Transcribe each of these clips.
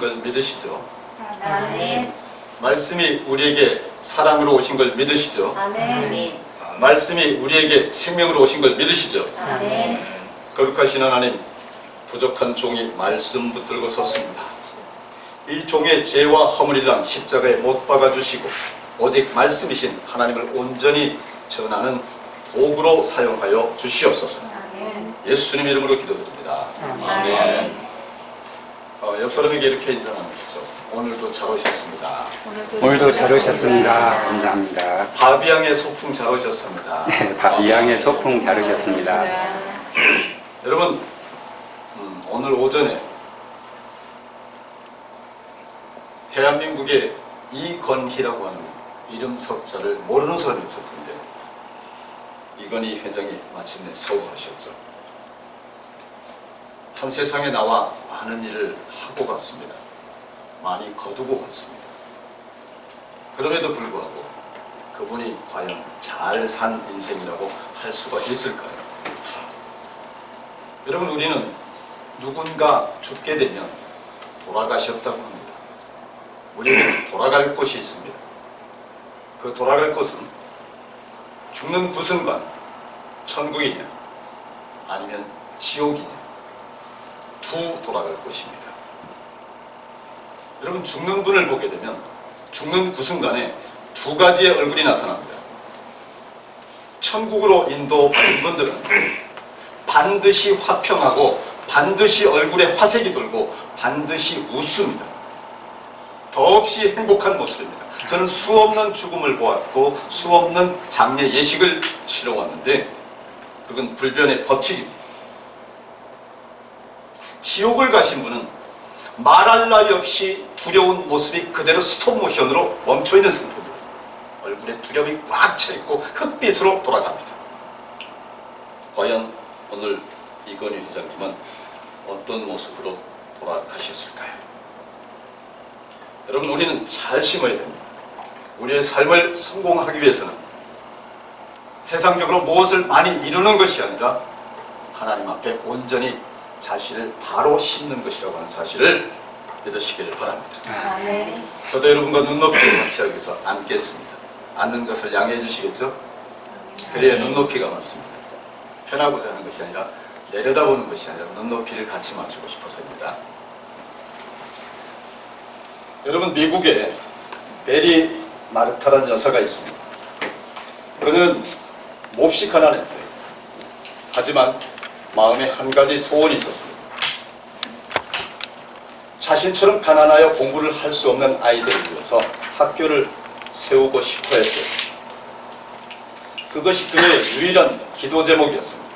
걸 믿으시죠? 아멘. 말씀이 우리에게 사랑으로 오신 걸 믿으시죠? 아멘. 말씀이 우리에게 생명으로 오신 걸 믿으시죠? 아멘. 거룩하신 하나님, 부족한 종이 말씀 붙들고 섰습니다. 이 종의 죄와 허물이랑 십자가에 못 박아주시고 오직 말씀이신 하나님을 온전히 전하는 도구로 사용하여 주시옵소서. 아멘. 예수님 이름으로 기도드립니다. 아멘. 옆 사람에게 이렇게 인사 나누시죠. 오늘도 잘 오셨습니다. 오늘도 잘 오셨습니다. 감사합니다. 바비앙의 소풍 잘 오셨습니다. 네, 이양의 소풍 잘 오셨습니다. 여러분, 오늘 오전에 대한민국의 이건희라고 하는 이름 석자를 모르는 사람이 없을 텐데 이건희 회장이 마침내 서거하셨죠. 한 세상에 나와 많은 일을 하고 갔습니다. 많이 거두고 갔습니다. 그럼에도 불구하고 그분이 과연 잘 산 인생이라고 할 수가 있을까요? 여러분, 우리는 누군가 죽게 되면 돌아가셨다고 합니다. 우리는 돌아갈 곳이 있습니다. 그 돌아갈 곳은 죽는 구순관 천국이냐 아니면 지옥이냐 두 돌아갈 곳입니다. 여러분, 죽는 분을 보게 되면 죽는 구순간에 두 가지의 얼굴이 나타납니다. 천국으로 인도받은 분들은 반드시 화평하고 반드시 얼굴에 화색이 돌고 반드시 웃습니다. 더없이 행복한 모습입니다. 저는 수없는 죽음을 보았고 수없는 장례 예식을 치러왔는데 그건 불변의 법칙입니다. 지옥을 가신 분은 말할 나위 없이 두려운 모습이 그대로 스톱모션으로 멈춰있는 상태입니다. 얼굴에 두려움이 꽉 차있고 흑빛으로 돌아갑니다. 과연 오늘 이건희 회장님은 어떤 모습으로 돌아가셨을까요? 여러분, 우리는 잘 심어야 됩니다. 우리의 삶을 성공하기 위해서는 세상적으로 무엇을 많이 이루는 것이 아니라 하나님 앞에 온전히 자신을 바로 심는 것이라고 하는 사실을 믿으시기를 바랍니다. 아멘. 저도 여러분과 눈높이를 같이 하기 위해서 앉겠습니다. 앉는 것을 양해해 주시겠죠? 그래야 눈높이가 맞습니다. 편하고자 하는 것이 아니라 내려다보는 것이 아니라 눈높이를 같이 맞추고 싶어서입니다. 여러분, 미국에 베리 마르타라는 여사가 있습니다. 그는 몹시 가난했어요. 하지만 마음에 한 가지 소원이 있었습니다. 자신처럼 가난하여 공부를 할 수 없는 아이들을 위해서 학교를 세우고 싶어 했어요. 그것이 그의 유일한 기도 제목이었습니다.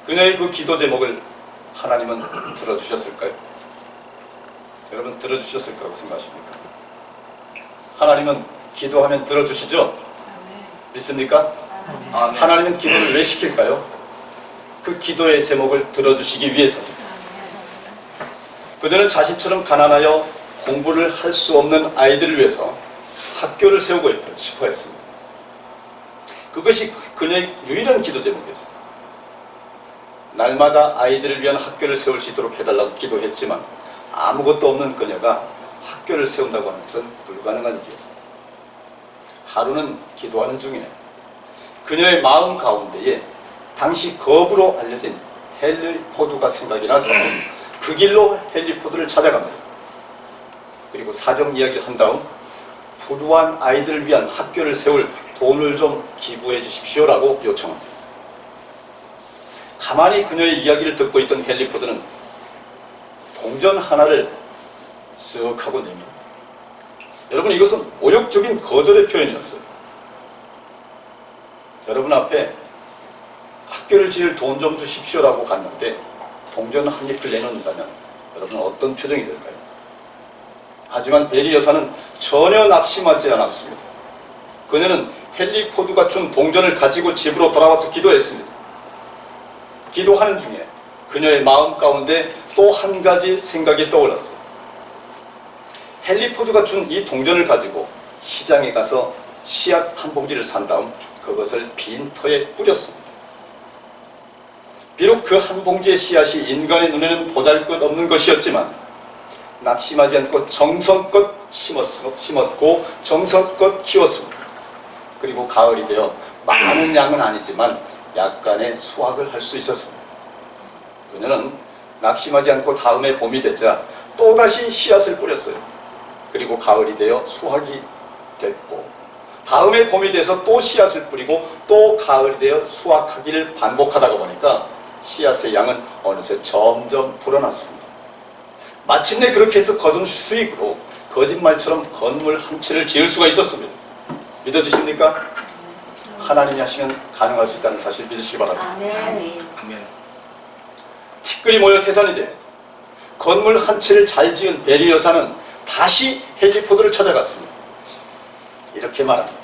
그녀의 그 기도 제목을 하나님은 들어주셨을까요? 여러분, 들어주셨을 거라고 생각하십니까? 하나님은 기도하면 들어주시죠? 믿습니까? 하나님은 기도를 왜 시킬까요? 그 기도의 제목을 들어주시기 위해서입니다. 그들은 자신처럼 가난하여 공부를 할 수 없는 아이들을 위해서 학교를 세우고 싶어 했습니다. 그것이 그녀의 유일한 기도 제목이었습니다. 날마다 아이들을 위한 학교를 세울 수 있도록 해달라고 기도했지만 아무것도 없는 그녀가 학교를 세운다고 하는 것은 불가능한 일이었습니다. 하루는 기도하는 중에 그녀의 마음 가운데에 당시 거부로 알려진 헨리 포드가 생각이 나서 그 길로 헨리 포드를 찾아갑니다. 그리고 사정 이야기를 한 다음 불우한 아이들을 위한 학교를 세울 돈을 좀 기부해 주십시오라고 요청합니다. 가만히 그녀의 이야기를 듣고 있던 헨리 포드는 동전 하나를 쓱 하고 내밉니다. 여러분, 이것은 모욕적인 거절의 표현이었어요. 여러분 앞에 학교를 지을 돈 좀 주십시오라고 갔는데 동전 한 잎을 내놓는다면 여러분 어떤 표정이 될까요? 하지만 베리 여사는 전혀 낙심하지 않았습니다. 그녀는 헨리 포드가 준 동전을 가지고 집으로 돌아와서 기도했습니다. 기도하는 중에 그녀의 마음 가운데 또 한 가지 생각이 떠올랐어요. 헨리 포드가 준 이 동전을 가지고 시장에 가서 씨앗 한 봉지를 산 다음 그것을 빈 터에 뿌렸습니다. 비록 그 한 봉지의 씨앗이 인간의 눈에는 보잘것없는 것이었지만 낙심하지 않고 정성껏 심었고 정성껏 키웠습니다. 그리고 가을이 되어 많은 양은 아니지만 약간의 수확을 할 수 있었습니다. 그녀는 낙심하지 않고 다음에 봄이 되자 또다시 씨앗을 뿌렸어요. 그리고 가을이 되어 수확이 됐고 다음에 봄이 돼서 또 씨앗을 뿌리고 또 가을이 되어 수확하기를 반복하다가 보니까 씨앗의 양은 어느새 점점 불어났습니다. 마침내 그렇게 해서 거둔 수익으로 거짓말처럼 건물 한 채를 지을 수가 있었습니다. 믿어주십니까? 하나님이 하시면 가능할 수 있다는 사실 믿으시기 바랍니다. 아멘. 티끌이 모여 태산이 돼 건물 한 채를 잘 지은 베리 여사는 다시 헨리 포드를 찾아갔습니다. 이렇게 말합니다.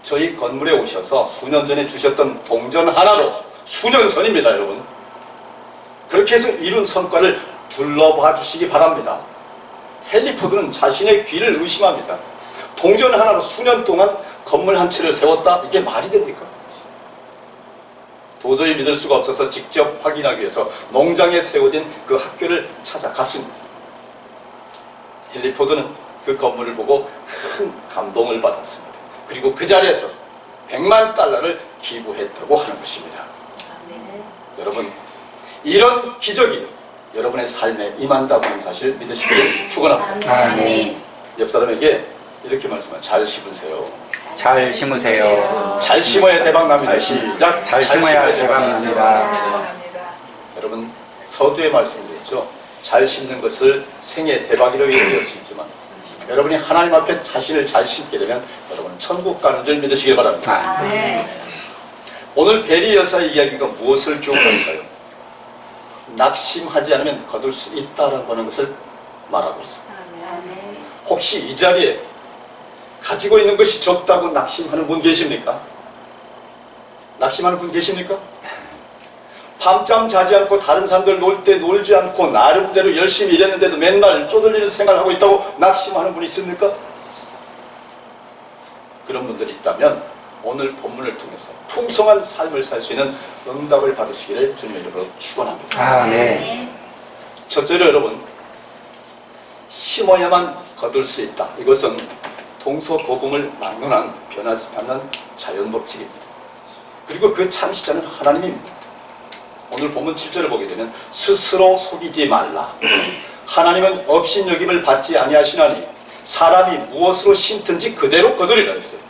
저희 건물에 오셔서 수년 전에 주셨던 동전 하나로, 수년 전입니다, 여러분. 그렇게 해서 이룬 성과를 둘러봐 주시기 바랍니다. 헨리 포드는 자신의 귀를 의심합니다. 동전 하나로 수년 동안 건물 한 채를 세웠다? 이게 말이 됩니까? 도저히 믿을 수가 없어서 직접 확인하기 위해서 농장에 세워진 그 학교를 찾아갔습니다. 헨리 포드는 그 건물을 보고 큰 감동을 받았습니다. 그리고 그 자리에서 100만 달러를 기부했다고 하는 것입니다. 아멘. 여러분, 이런 기적이 여러분의 삶에 임한다고 하는 사실 믿으시기를 축원합니다. 아멘. 옆 사람에게 이렇게 말씀하세요. 잘 심으세요. 잘 심으세요. 잘 심어야 대박 납니다. 시작. 잘 심어야 대박 납니다. 여러분, 서두에 말씀드렸죠. 잘 심는 것을 생애 대박이라고 얘기할 수 있지만 여러분이 하나님 앞에 자신을 잘 심게 되면 여러분은 천국 가는 줄 믿으시길 바랍니다. 오늘 베리 여사의 이야기가 무엇을 교훈할까요? 낙심하지 않으면 거둘 수 있다라고 하는 것을 말하고 있습니다. 아멘. 혹시 이 자리에 가지고 있는 것이 적다고 낙심하는 분 계십니까? 낙심하는 분 계십니까? 밤잠 자지 않고 다른 사람들 놀 때 놀지 않고 나름대로 열심히 일했는데도 맨날 쪼들리는 생활하고 있다고 낙심하는 분이 있습니까? 그런 분들이 있다면 오늘 본문을 통해서 풍성한 삶을 살 수 있는 응답을 받으시기를 주님의 이름으로 축원합니다. 아멘. 첫째로 여러분, 심어야만 거둘 수 있다. 이것은 동서고금을 막론한 변하지 않는 자연법칙입니다. 그리고 그 창시자는 하나님입니다. 오늘 본문 7절을 보게 되면 스스로 속이지 말라. 하나님은 업신여김을 받지 아니하시나니 사람이 무엇으로 심든지 그대로 거두리라 했어요.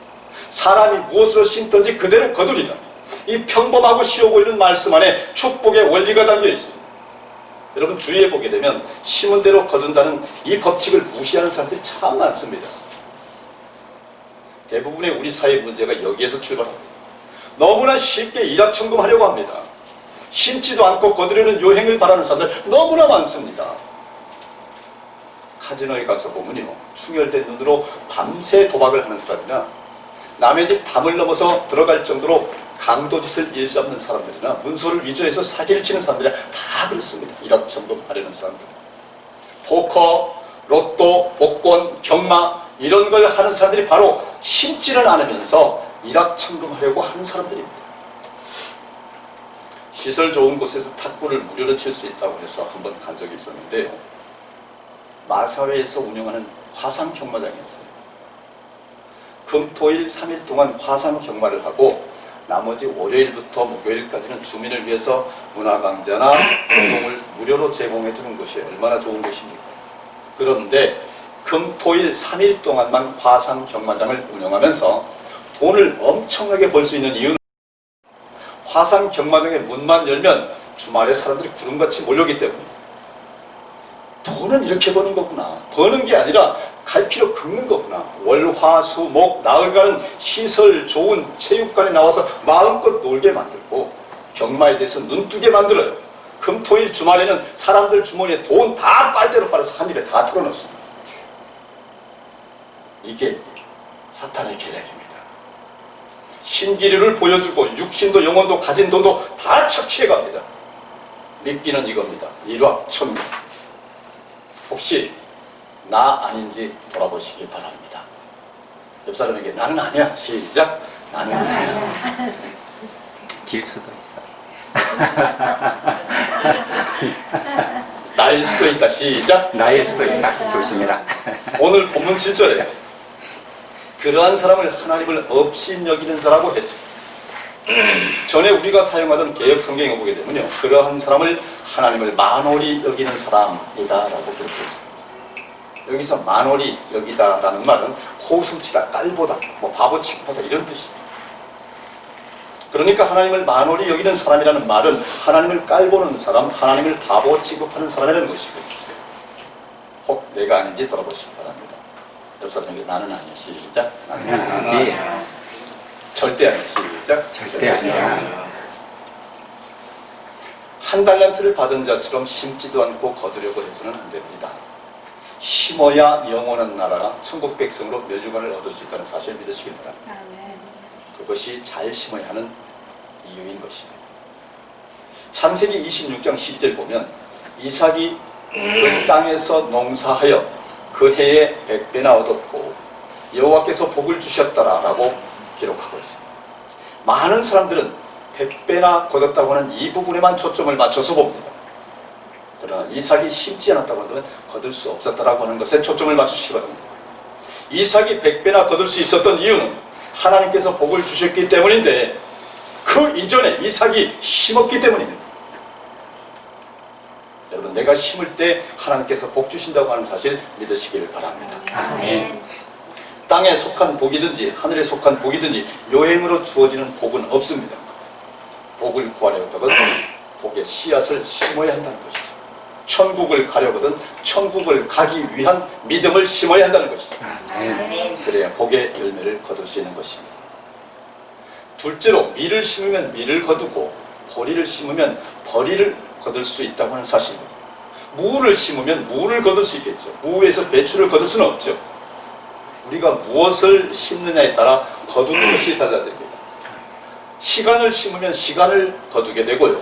사람이 무엇으로 심든지 그대로 거두리라. 이 평범하고 쉬워 보이는 말씀 안에 축복의 원리가 담겨 있습니다. 여러분, 주위에 보게 되면 심은 대로 거둔다는 이 법칙을 무시하는 사람들이 참 많습니다. 대부분의 우리 사회 문제가 여기에서 출발합니다. 너무나 쉽게 일확천금하려고 합니다. 심지도 않고 거두려는 요행을 바라는 사람들 너무나 많습니다. 카지노에 가서 보면요, 충혈된 눈으로 밤새 도박을 하는 사람이나 남의 집 담을 넘어서 들어갈 정도로 강도짓을 일삼는 사람들이나 문서를 위조해서 사기를 치는 사람들이 다 그렇습니다. 일확천금 하려는 사람들. 포커, 로또, 복권, 경마 이런 걸 하는 사람들이 바로 심지는 않으면서 일확천금하려고 하는 사람들입니다. 시설 좋은 곳에서 탁구를 무료로 칠 수 있다고 해서 한번 간 적이 있었는데요. 마사회에서 운영하는 화상 경마장이었어요. 금, 토, 일 3일 동안 화상 경마를 하고 나머지 월요일부터 목요일까지는 주민을 위해서 문화강좌나 운동을 무료로 제공해 주는 것이 얼마나 좋은 것입니까? 그런데 금, 토, 일 3일 동안만 화상 경마장을 운영하면서 돈을 엄청나게 벌 수 있는 이유는 화상 경마장의 문만 열면 주말에 사람들이 구름같이 몰려오기 때문에 돈은 이렇게 버는 거구나. 버는 게 아니라 갈피로 긁는 거구나. 월, 화, 수, 목, 나흘간은 시설 좋은 체육관에 나와서 마음껏 놀게 만들고 경마에 대해서 눈뜨게 만들어요. 금, 토, 일 주말에는 사람들 주머니에 돈 다 빨대로 빨아서 한 입에 다 털어넣습니다. 이게 사탄의 계략입니다. 신기류를 보여주고 육신도 영혼도 가진 돈도 다 착취해갑니다. 믿기는 이겁니다. 일확천금. 혹시 나 아닌지 돌아보시기 바랍니다. 옆 사람에게 나는 아니야. 시작. 나는 아니야. 길 수도 있어. 나일 수도 있다. 시작. 나일 수도 있다. 좋습니다. 오늘 본문 7절에 그러한 사람을 하나님을 업신 여기는 자라고 했습니다. 전에 우리가 사용하던 개역 성경에 보게 되면요, 그러한 사람을 하나님을 만홀히 여기는 사람이다라고 기록했습니다. 여기서 만홀히 여기다라는 말은 호술치다, 깔보다, 뭐 바보 취급하다 이런 뜻입니다. 그러니까 하나님을 만홀히 여기는 사람이라는 말은 하나님을 깔보는 사람, 하나님을 바보 취급하는 사람이라는 것이고, 혹 내가 아닌지 들어보시기 바랍니다. 옆 사람에게 나는 아니야. 시작. 나는 아니지. 절대 아니야. 시작. 절대 아니야. 한 달란트를 받은 자처럼 심지도 않고 거두려고 해서는 안 됩니다. 심어야 영원한 나라가 천국 백성으로 멸류관을 얻을 수 있다는 사실을 믿으시길 바랍니다. 그것이 잘 심어야 하는 이유인 것입니다. 창세기 26장 12절 보면 이삭이 그 땅에서 농사하여 그 해에 100배나 얻었고 여호와께서 복을 주셨더라라고 기록하고 있습니다. 많은 사람들은 100배나 거뒀다고 하는 이 부분에만 초점을 맞춰서 봅니다. 그러나 이삭이 심지 않았다고 한다면 거둘 수 없었다라고 하는 것에 초점을 맞추시기 바랍니다. 이삭이 100배나 거둘 수 있었던 이유는 하나님께서 복을 주셨기 때문인데 그 이전에 이삭이 심었기 때문입니다. 여러분, 내가 심을 때 하나님께서 복 주신다고 하는 사실 믿으시길 바랍니다. 아멘. 땅에 속한 복이든지 하늘에 속한 복이든지 요행으로 주어지는 복은 없습니다. 복을 구하려거든 복의 씨앗을 심어야 한다는 것이죠. 천국을 가려거든 천국을 가기 위한 믿음을 심어야 한다는 것이죠. 아멘. 그래야 복의 열매를 거둘 수 있는 것입니다. 둘째로 밀을 심으면 밀을 거두고 보리를 심으면 보리를 거둘 수 있다고 하는 사실입니다. 무를 심으면 무를 거둘 수 있겠죠. 무에서 배추를 거둘 수는 없죠. 우리가 무엇을 심느냐에 따라 거두는 것이 달라집니다. 시간을 심으면 시간을 거두게 되고요,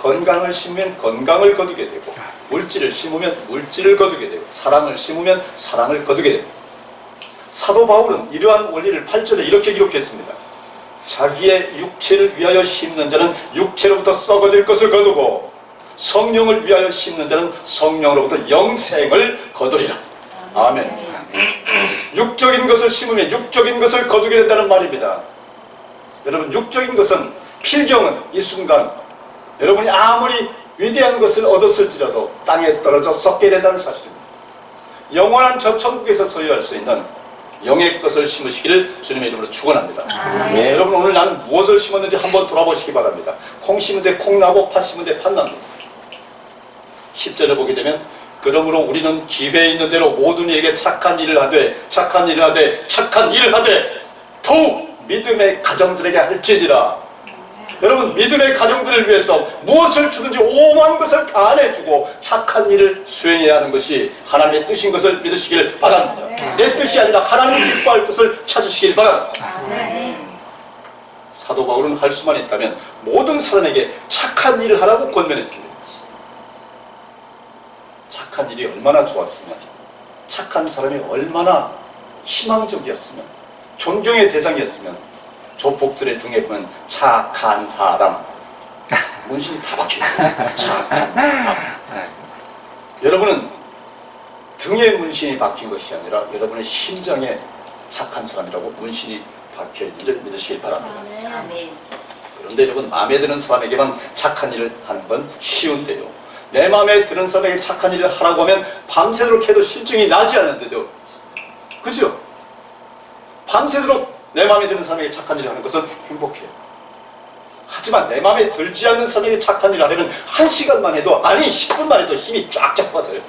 건강을 심으면 건강을 거두게 되고, 물질을 심으면 물질을 거두게 되고, 사랑을 심으면 사랑을 거두게 됩니다. 사도 바울은 이러한 원리를 8절에 이렇게 기록했습니다. 자기의 육체를 위하여 심는 자는 육체로부터 썩어질 것을 거두고 성령을 위하여 심는 자는 성령으로부터 영생을 거두리라. 아멘. 육적인 것을 심으면 육적인 것을 거두게 된다는 말입니다. 여러분, 육적인 것은 필경은 이 순간 여러분이 아무리 위대한 것을 얻었을지라도 땅에 떨어져 썩게 된다는 사실입니다. 영원한 저 천국에서 소유할 수 있는 영의 것을 심으시기를 주님의 이름으로 축원합니다. 네. 여러분, 오늘 나는 무엇을 심었는지 한번 돌아보시기 바랍니다. 콩 심은데 콩 나고 팥 심은데 팥 납니다. 10절을 보게 되면 그러므로 우리는 기회에 있는 대로 모든 이에게 착한 일을 하되 착한 일을 하되 착한 일을 하되 더욱 믿음의 가정들에게 할지니라. 여러분, 믿음의 가정들을 위해서 무엇을 주든지 오만 것을 다 내주고 착한 일을 수행해야 하는 것이 하나님의 뜻인 것을 믿으시길 바랍니다. 내 뜻이 아니라 하나님이 기뻐할 뜻을 찾으시길 바랍니다. 사도 바울은 할 수만 있다면 모든 사람에게 착한 일을 하라고 권면했습니다. 착한 일이 얼마나 좋았으면, 착한 사람이 얼마나 희망적이었으면, 존경의 대상이었으면, 조폭들의 등에 보면 착한 사람 문신이 다 박혀있어요. 착한 사람. 여러분은 등에 문신이 박힌 것이 아니라 여러분의 심장에 착한 사람이라고 문신이 박혀있는 줄 믿으시길 바랍니다. 아멘. 그런데 여러분, 마음에 드는 사람에게만 착한 일을 하는 건 쉬운데요, 내 마음에 드는 사람에게 착한 일을 하라고 하면 밤새도록 해도 실증이 나지 않는데도, 그죠? 밤새도록 내 마음에 드는 사람에게 착한 일을 하는 것은 행복해요. 하지만 내 마음에 들지 않는 사람에게 착한 일을 하려면 1시간만 해도, 아니 10분만 해도 힘이 쫙쫙 빠져요.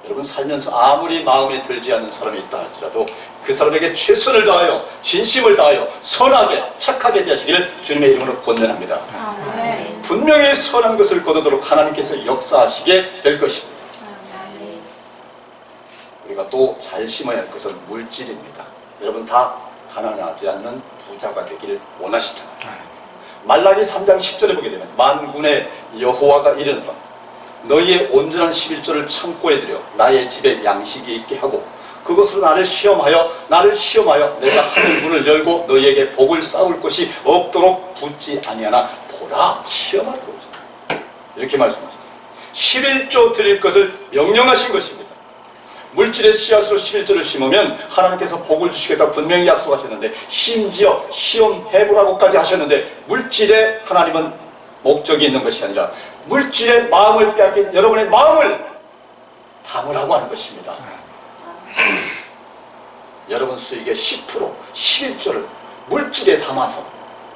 여러분, 살면서 아무리 마음에 들지 않는 사람이 있다 할지라도 그 사람에게 최선을 다하여 진심을 다하여 선하게 착하게 대하시기를 주님의 이름으로 권면합니다. 아멘. 분명히 선한 것을 거두도록 하나님께서 역사하시게 될 것입니다. 아멘. 우리가 또 잘 심어야 할 것은 물질입니다. 여러분, 다 가난하지 않는 부자가 되기를 원하시잖아요. 말라기 3장 10절에 보게 되면 만군의 여호와가 이르노라, 너희의 온전한 11조를 창고에 들여 나의 집에 양식이 있게 하고 그것으로 나를 시험하여 내가 하늘 문을 열고 너희에게 복을 쌓을 것이 없도록 붙지 아니하나 보라, 시험하라 그러죠. 이렇게 말씀하셨어요. 11조 드릴 것을 명령하신 것입니다. 물질의 씨앗으로 11조를 심으면 하나님께서 복을 주시겠다 분명히 약속하셨는데, 심지어 시험해보라고까지 하셨는데, 물질에 하나님은 목적이 있는 것이 아니라 물질의 마음을 빼앗긴 여러분의 마음을 담으라고 하는 것입니다. 여러분 수익의 10%, 11조를 물질에 담아서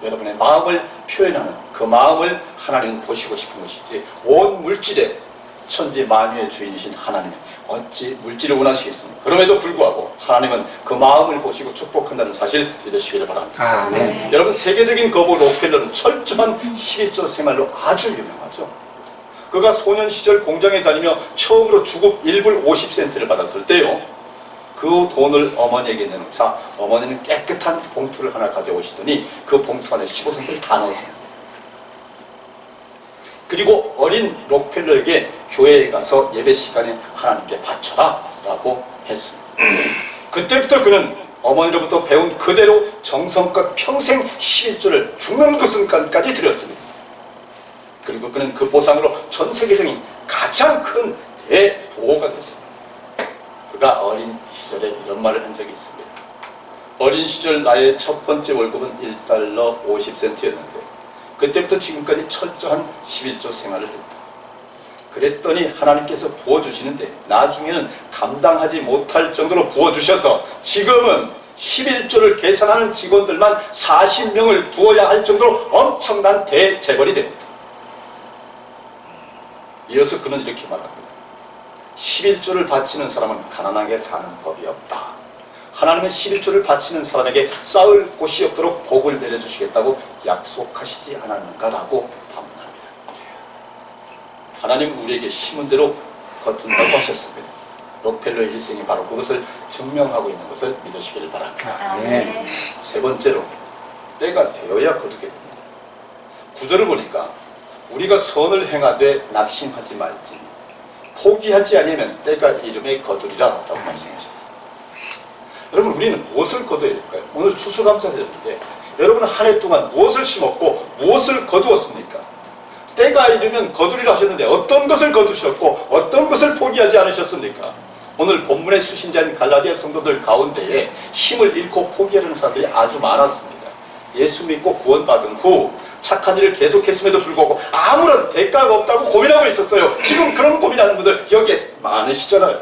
여러분의 마음을 표현하는 그 마음을 하나님은 보시고 싶은 것이지, 온 물질의 천지 만유의 주인이신 하나님은 어찌 물질을 원하시겠습니까? 그럼에도 불구하고 하나님은 그 마음을 보시고 축복한다는 사실 믿으시기를 바랍니다. 아멘. 여러분 세계적인 거부 록펠러는 철저한 11조 생활로 아주 유명하죠. 그가 소년 시절 공장에 다니며 처음으로 주급 1불 50센트를 받았을 때요, 그 돈을 어머니에게 내놓자 어머니는 깨끗한 봉투를 하나 가져오시더니 그 봉투 안에 15센트를 다 넣었습니다. 그리고 어린 록펠러에게 교회에 가서 예배 시간에 하나님께 바쳐라 라고 했습니다. 그때부터 그는 어머니로부터 배운 그대로 정성껏 평생 11조를 죽는 그 순간까지 드렸습니다. 그리고 그는 그 보상으로 전 세계적인 가장 큰 대부호가 됐습니다. 그가 어린 시절에 이런 말을 한 적이 있습니다. 어린 시절 나의 첫 번째 월급은 1달러 50센트였는데 그때부터 지금까지 철저한 11조 생활을 했다. 그랬더니 하나님께서 부어주시는데 나중에는 감당하지 못할 정도로 부어주셔서 지금은 11조를 계산하는 직원들만 40명을 부어야 할 정도로 엄청난 대재벌이 됩니다. 이어서 그는 이렇게 말합니다. 11조를 바치는 사람은 가난하게 사는 법이 없다. 하나님은 11조를 바치는 사람에게 쌓을 곳이 없도록 복을 내려주시겠다고 약속하시지 않았는가라고 반문합니다. 하나님은 우리에게 심은 대로 거둔다고 하셨습니다. 록펠러의 일생이 바로 그것을 증명하고 있는 것을 믿으시길 바랍니다. 아멘. 세 번째로, 때가 되어야 거두게 됩니다. 구절을 보니까 우리가 선을 행하되 낙심하지 말지 포기하지 아니하면 때가 이름에 거두리라 라고 말씀하셨습니다. 여러분 우리는 무엇을 거둬야 될까요? 오늘 추수감사절인데 여러분은 한 해 동안 무엇을 심었고 무엇을 거두었습니까? 때가 이르면 거두리라 하셨는데 어떤 것을 거두셨고 어떤 것을 포기하지 않으셨습니까? 오늘 본문의 수신자인 갈라디아 성도들 가운데에 힘을 잃고 포기하는 사람들이 아주 많았습니다. 예수 믿고 구원받은 후 착한 일을 계속했음에도 불구하고 아무런 대가가 없다고 고민하고 있었어요. 지금 그런 고민하는 분들 여기에 많으시잖아요.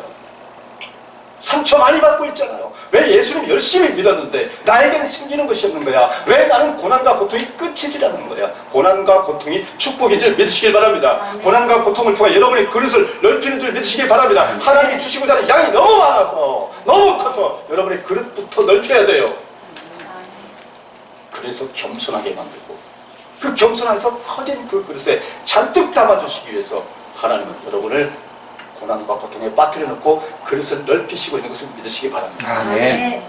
상처 많이 받고 있잖아요. 왜 예수님 열심히 믿었는데 나에겐 생기는 것이 없는 거야? 왜 나는 고난과 고통이 끝이질 않는 거야? 고난과 고통이 축복인 줄 믿으시길 바랍니다. 고난과 고통을 통해 여러분의 그릇을 넓히는 줄 믿으시길 바랍니다. 하나님이 주시고자 하는 양이 너무 많아서 너무 커서 여러분의 그릇부터 넓혀야 돼요. 그래서 겸손하게 만들고 그 겸손해서 커진 그 그릇에 잔뜩 담아주시기 위해서 하나님은 여러분을 고난과 고통에 빠뜨려 놓고 그릇을 넓히시고 있는 것을 믿으시기 바랍니다. 아멘.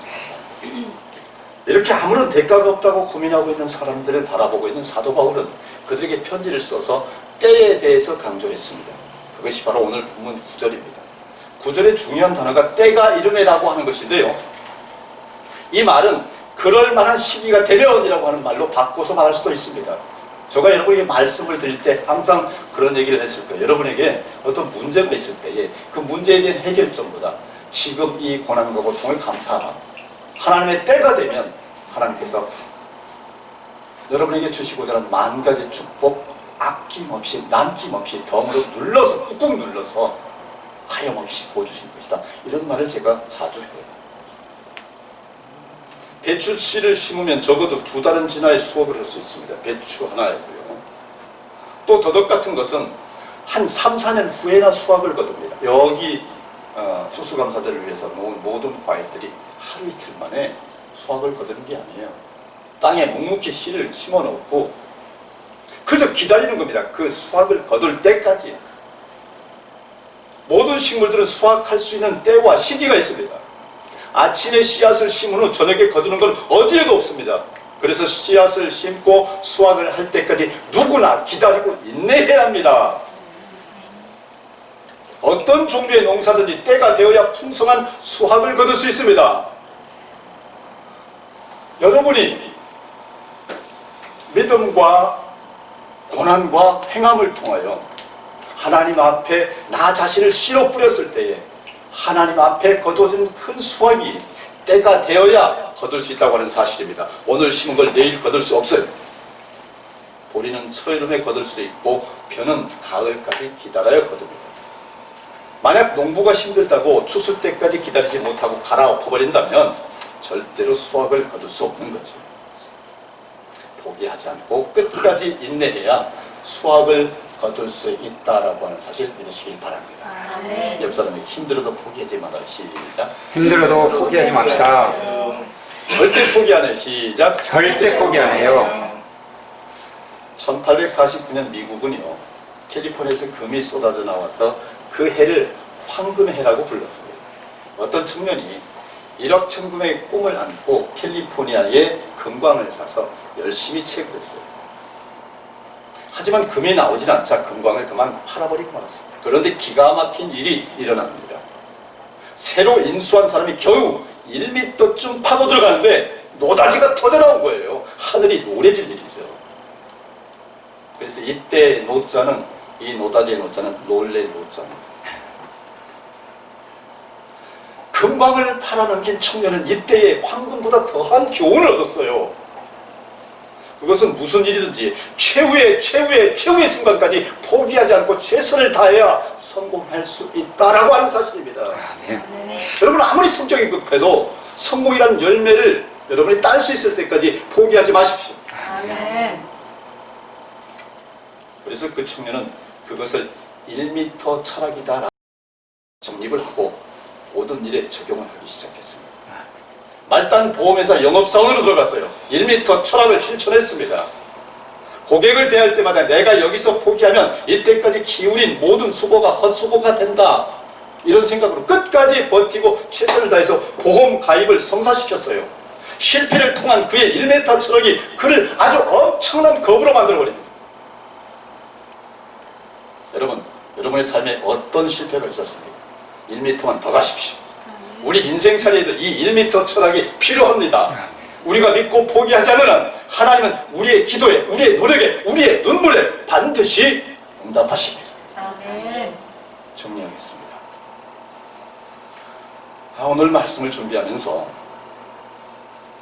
이렇게 아무런 대가가 없다고 고민하고 있는 사람들을 바라보고 있는 사도 바울은 그들에게 편지를 써서 때에 대해서 강조했습니다. 그것이 바로 오늘 본문 9절입니다. 9절의 중요한 단어가 때가 이르매라고 하는 것인데요, 이 말은 그럴 만한 시기가 되면이라고 하는 말로 바꿔서 말할 수도 있습니다. 제가 여러분에게 말씀을 드릴 때 항상 그런 얘기를 했을 거예요. 여러분에게 어떤 문제가 있을 때에 그 문제에 대한 해결점보다 지금 이 고난과 고통을 감사하라. 하나님의 때가 되면 하나님께서 여러분에게 주시고자 하는 만 가지 축복 아낌없이 남김없이 덤으로 눌러서 꾹꾹 눌러서 하염없이 부어주신 것이다. 이런 말을 제가 자주 해요. 배추 씨를 심으면 적어도 2달은 지나야 수확을 할 수 있습니다. 배추 하나에도요. 또 더덕 같은 것은 한 3, 4년 후에나 수확을 거둡니다. 여기 추수감사절을 위해서 놓은 모든 과일들이 하루 이틀 만에 수확을 거두는 게 아니에요. 땅에 묵묵히 씨를 심어 놓고 그저 기다리는 겁니다. 그 수확을 거둘 때까지. 모든 식물들은 수확할 수 있는 때와 시기가 있습니다. 아침에 씨앗을 심은 후 저녁에 거두는 건 어디에도 없습니다. 그래서 씨앗을 심고 수확을 할 때까지 누구나 기다리고 인내해야 합니다. 어떤 종류의 농사든지 때가 되어야 풍성한 수확을 거둘 수 있습니다. 여러분이 믿음과 고난과 행함을 통하여 하나님 앞에 나 자신을 씨로 뿌렸을 때에 하나님 앞에 거두어진 큰 수확이 때가 되어야 거둘 수 있다고 하는 사실입니다. 오늘 심은 걸 내일 거둘 수 없어요. 보리는 철여름에 거둘 수 있고 벼는 가을까지 기다려야 거둡니다. 만약 농부가 힘들다고 추수 때까지 기다리지 못하고 갈아엎어버린다면 절대로 수확을 거둘 수 없는 거죠. 포기하지 않고 끝까지 인내해야 수확을 거둘 수 있다라고 하는 사실 믿으시길 바랍니다. 아멘. 옆 사람에게 힘들어도 포기하지 마라. 시작. 힘들어도 포기하지 맙시다. 절대 포기 안 해. 시작. 절대 포기 안 해요. 1849년 미국은요, 캘리포니아에서 금이 쏟아져 나와서 그 해를 황금의 해라고 불렀습니다. 어떤 청년이 1억 1,900의 꿈을 안고 캘리포니아에 금광을 사서 열심히 채굴했어요. 하지만 금이 나오질 않자 금광을 그만 팔아버리고 말았습니다. 그런데 기가 막힌 일이 일어납니다. 새로 인수한 사람이 겨우 1m쯤 파고 들어가는데 노다지가 터져나온 거예요. 하늘이 노래질 일이죠. 그래서 이때 노자는, 이 노다지의 노자는 놀랄 노자입니다. 금광을 팔아넘긴 청년은 이때의 황금보다 더한 교훈을 얻었어요. 그것은 무슨 일이든지 최후의 순간까지 포기하지 않고 최선을 다해야 성공할 수 있다라고 하는 사실입니다. 아멘. 아멘. 여러분 아무리 성적이 급해도 성공이라는 열매를 여러분이 딸 수 있을 때까지 포기하지 마십시오. 아멘. 그래서 그 청년은 그것을 1m 철학이다라고 정립을 하고 모든 일에 적용을 하기 시작했습니다. 말단 보험회사 영업사원으로 들어갔어요. 1m 철학을 실천했습니다. 고객을 대할 때마다 내가 여기서 포기하면 이때까지 기울인 모든 수고가 헛수고가 된다. 이런 생각으로 끝까지 버티고 최선을 다해서 보험 가입을 성사시켰어요. 실패를 통한 그의 1m 철학이 그를 아주 엄청난 겁으로 만들어버립니다. 여러분, 여러분의 삶에 어떤 실패가 있었습니까? 1m만 더 가십시오. 우리 인생살이에도 이 1m 철학이 필요합니다. 우리가 믿고 포기하지 않는 한 하나님은 우리의 기도에, 우리의 노력에, 우리의 눈물에 반드시 응답하십니다. 아멘. 정리하겠습니다. 오늘 말씀을 준비하면서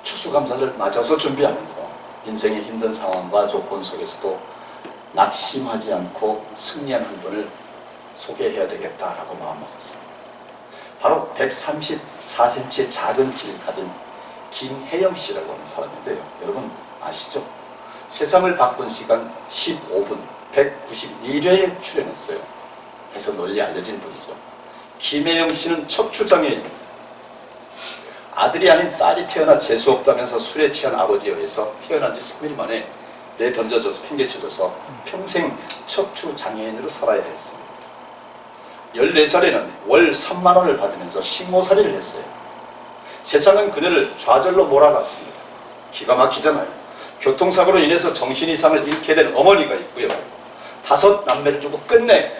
추수감사를 맞아서 준비하면서 인생의 힘든 상황과 조건 속에서도 낙심하지 않고 승리한 한 분을 소개해야 되겠다라고 마음먹었습니다. 바로 134cm의 작은 키를 가진 김혜영 씨라고 하는 사람인데요. 여러분 아시죠? 세상을 바꾼 시간 15분 191회에 출연했어요. 해서 널리 알려진 분이죠. 김혜영 씨는 척추장애인, 아들이 아닌 딸이 태어나 재수없다면서 술에 취한 아버지에 의해서 태어난 지 3일 만에 내던져져서 팽개쳐져서 평생 척추장애인으로 살아야 했습니다. 14살에는 월 3만 원을 받으면서 식모살이를 했어요. 세상은 그녀를 좌절로 몰아갔습니다. 기가 막히잖아요. 교통사고로 인해서 정신이상을 잃게 된 어머니가 있고요. 5 남매를 두고 끝내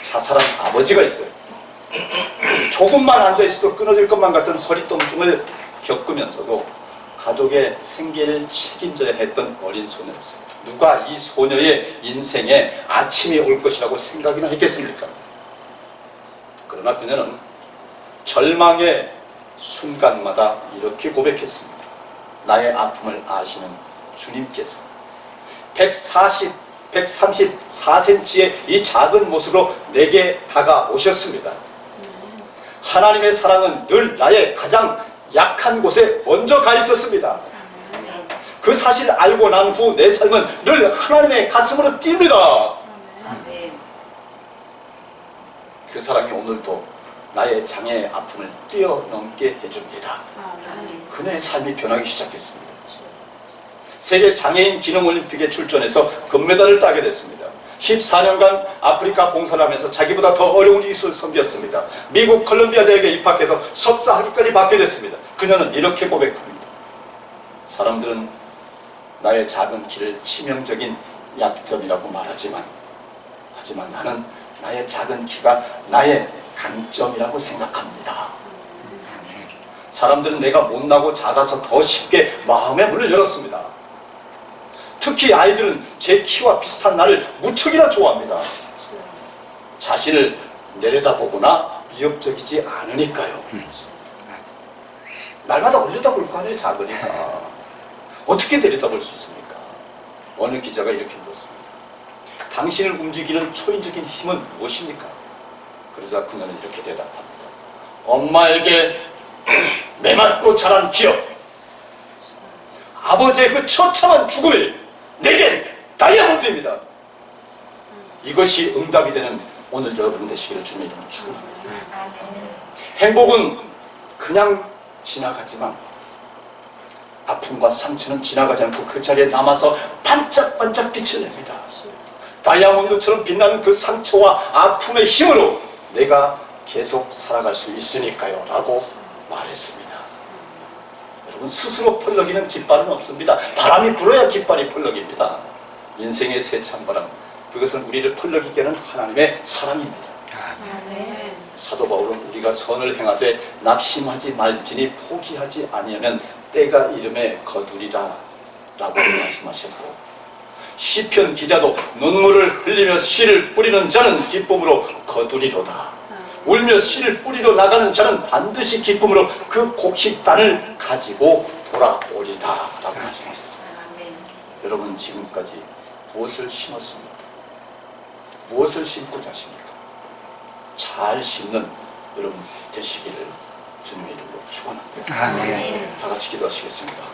자살한 아버지가 있어요. 조금만 앉아있어도 끊어질 것만 같은 허리통증을 겪으면서도 가족의 생계를 책임져야 했던 어린 소녀였어요. 누가 이 소녀의 인생에 아침이 올 것이라고 생각이나 했겠습니까? 그러나 그녀는 절망의 순간마다 이렇게 고백했습니다. 나의 아픔을 아시는 주님께서 134cm의 이 작은 모습으로 내게 다가오셨습니다. 하나님의 사랑은 늘 나의 가장 약한 곳에 먼저 가 있었습니다. 아멘. 그 사실을 알고 난 후 내 삶은 늘 하나님의 가슴으로 뜁니다. 아멘. 그 사랑이 오늘도 나의 장애의 아픔을 뛰어넘게 해줍니다. 아멘. 그녀의 삶이 변하기 시작했습니다. 세계 장애인 기능올림픽에 출전해서 금메달을 따게 됐습니다. 14년간 아프리카 봉사를 하면서 자기보다 더 어려운 이수를 섬겼습니다. 미국 컬럼비아 대학에 입학해서 석사 학위까지 받게 됐습니다. 그녀는 이렇게 고백합니다. 사람들은 나의 작은 키를 치명적인 약점이라고 말하지만 나는 나의 작은 키가 나의 강점이라고 생각합니다. 사람들은 내가 못나고 작아서 더 쉽게 마음의 문을 열었습니다. 특히 아이들은 제 키와 비슷한 나를 무척이나 좋아합니다. 자신을 내려다보거나 위협적이지 않으니까요. 날마다 올려다볼 거 아니에요. 작으니까. 어떻게 내려다볼 수 있습니까? 어느 기자가 이렇게 물었습니다. 당신을 움직이는 초인적인 힘은 무엇입니까? 그러자 그녀는 이렇게 대답합니다. 엄마에게 매맞고 자란 기억, 아버지의 그 처참한 죽음을 내겐 다이아몬드입니다. 이것이 응답이 되는 오늘 여러분 되시기를 주님의 이름으로 축원합니다. 행복은 그냥 지나가지만 아픔과 상처는 지나가지 않고 그 자리에 남아서 반짝반짝 빛을 냅니다. 다이아몬드처럼 빛나는 그 상처와 아픔의 힘으로 내가 계속 살아갈 수 있으니까요 라고 말했습니다. 여러분, 스스로 펄럭이는 깃발은 없습니다. 바람이 불어야 깃발이 펄럭입니다. 인생의 새 찬바람, 그것은 우리를 펄럭이게 하는 하나님의 사랑입니다. 아멘. 사도 바울은 우리가 선을 행하되 낙심하지 말지니 포기하지 아니하면 때가 이름에 거두리라 라고 말씀하셨고, 시편 기자도 눈물을 흘리며 씨를 뿌리는 자는 기쁨으로 거두리로다. 울며 씨를 뿌리러 나가는 자는 반드시 기쁨으로 그 곡식단을 가지고 돌아오리다 라고 말씀하셨습니다. 아멘. 여러분, 지금까지 무엇을 심었습니까? 무엇을 심고 자십니까? 잘 심는 여러분 되시기를 주님의 이름으로 축원합니다. 아멘. 다 같이 기도하시겠습니다.